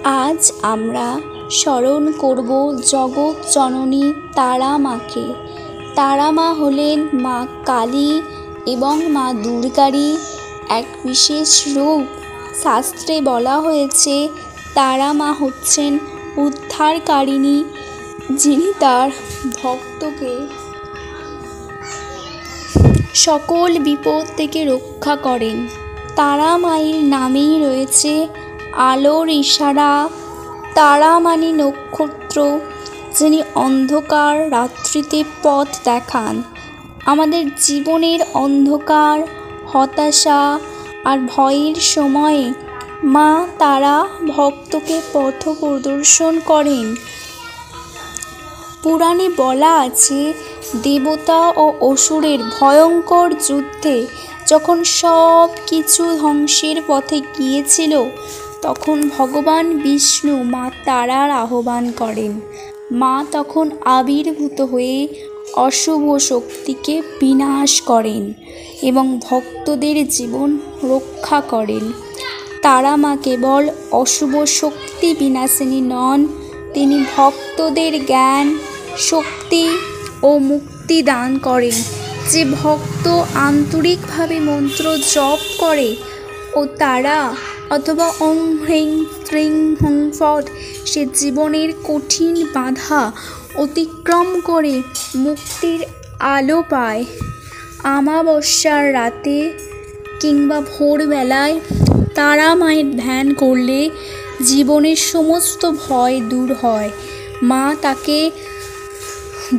আজ আমরা স্মরণ করব জগৎ জননী তারা মাকে। তারা মা হলেন মা কালী এবং মা দুর্গারই এক বিশেষ রূপ। শাস্ত্রে বলা হয়েছে তারা মা হচ্ছেন উদ্ধারকারিণী, যিনি তার ভক্তকে সকল বিপদ থেকে রক্ষা করেন। তারা মায়ের নামেই রয়েছে আলোর ইশারা। তারা মানে নক্ষত্র, যিনি অন্ধকার রাত্রিতে পথ দেখান। আমাদের জীবনের অন্ধকার, হতাশা আর ভয়ের সময়ে মা তারা ভক্তকে পথ প্রদর্শন করেন। পুরাণে বলা আছে, দেবতা ও অসুরের ভয়ঙ্কর যুদ্ধে যখন সব কিছু ধ্বংসের পথে গিয়েছিল, তখন ভগবান বিষ্ণু মা তারার আহ্বান করেন। মা তখন আবির্ভূত হয়ে অশুভ শক্তিকে বিনাশ করেন এবং ভক্তদের জীবন রক্ষা করেন। তারা মা কেবল অশুভ শক্তি বিনাশিনী নন, তিনি ভক্তদের জ্ঞান, শক্তি ও মুক্তি দান করেন। যে ভক্ত আন্তরিকভাবে মন্ত্র জপ করে ও তারা অথবা ওং হ্রিং শ্রীং হুং ফট, সে জীবনের কঠিন বাধা অতিক্রম করে মুক্তির আলো পায়। অমাবস্যার রাতে কিংবা ভোরবেলায় তারা মায়ের ধ্যান করলে জীবনের সমস্ত ভয় দূর হয়। মা তাকে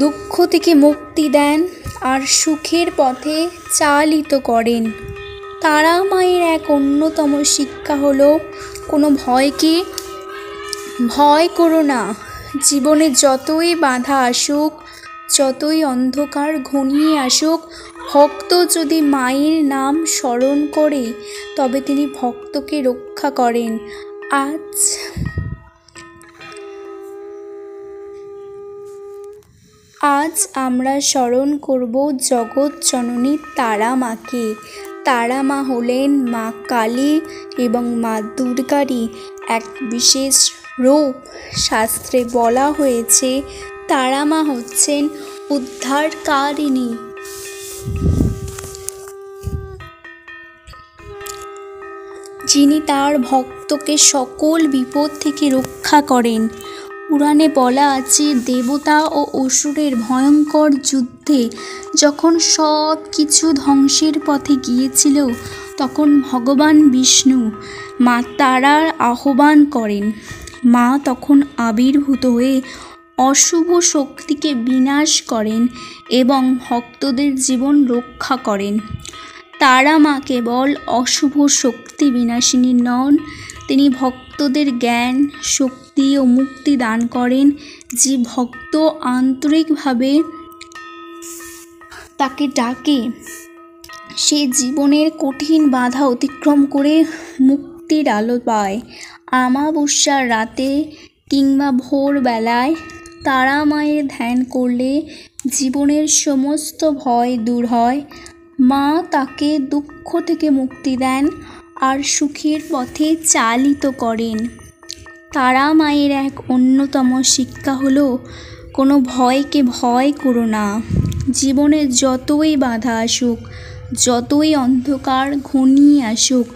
দুঃখ থেকে মুক্তি দেন আর সুখের পথে চালিত করেন। তারা মায়ের এক অন্যতম শিক্ষা হলো, কোনো ভয়কে ভয় করো না। জীবনে যতই বাধা আসুক, যতই অন্ধকার ঘনিয়ে আসুক, ভক্ত যদি মায়ের নাম স্মরণ করে তবে তিনি ভক্তকে রক্ষা করেন। আজ আমরা স্মরণ করব জগৎ জননী তারা মাকে। তারা মা হলেন মা কালী এবং মা দুর্গারই এক বিশেষ রূপ। শাস্ত্রে বলা হয়েছে তারা মা হচ্ছেন উদ্ধারকারিণী, যিনি তার ভক্তকে সকল বিপদ থেকে রক্ষা করেন। পুরাণে বলা আছে, দেবতা ও অসুরের ভয়ঙ্কর যুদ্ধে যখন সব কিছু ধ্বংসের পথে গিয়েছিল, তখন ভগবান বিষ্ণু মা তারার আহ্বান করেন। মা তখন আবির্ভূত হয়ে অশুভ শক্তিকে বিনাশ করেন এবং ভক্তদের জীবন রক্ষা করেন। তারা মা কেবল অশুভ শক্তি বিনাশিনী নন, তিনি ভক্তদের জ্ঞান, শক্তি ও মুক্তি দান করেন। যে ভক্ত আন্তরিকভাবে তাকে ডাকে, সে জীবনের কঠিন বাধা অতিক্রম করে মুক্তির আলো পায়। অমাবস্যার রাতে কিংবা ভোরবেলায় তারা মায়ের ধ্যান করলে জীবনের সমস্ত ভয় দূর হয়। মা তাকে দুঃখ থেকে মুক্তি দেন আর সুখের পথে চালিত করেন। তারা মায়ের এক অন্যতম শিক্ষা হলো, কোনো ভয়কে ভয় করো না। জীবনে যতই বাধা আসুক, যতই অন্ধকার ঘনিয়ে আসুক,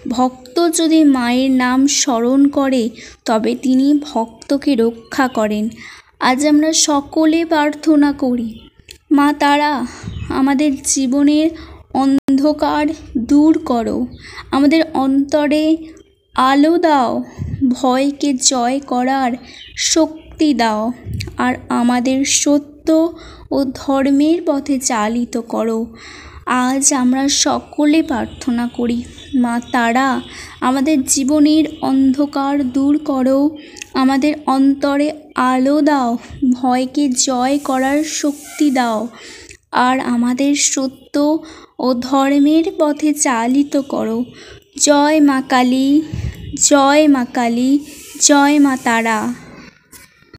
ভক্ত যদি মায়ের নাম স্মরণ করে তবে তিনি ভক্তকে রক্ষা করেন। আজ আমরা সকলে প্রার্থনা করি, মা তারা আমাদের জীবনের অন্ধকার দূর করো, আমাদের অন্তরে আলো দাও, ভয়কে জয় করার শক্তি দাও আর আমাদের সত্য ও ধর্মের পথে চালিত করো। আজ আমরা সকলে প্রার্থনা করি, মা তারা আমাদের জীবনের অন্ধকার দূর করো, আমাদের অন্তরে আলো দাও, ভয়কে জয় করার শক্তি দাও আর আমাদের সত্য ও ধর্মের পথে চালিত করো। জয় মা কালী, জয় মা কালী, জয় মা তারা।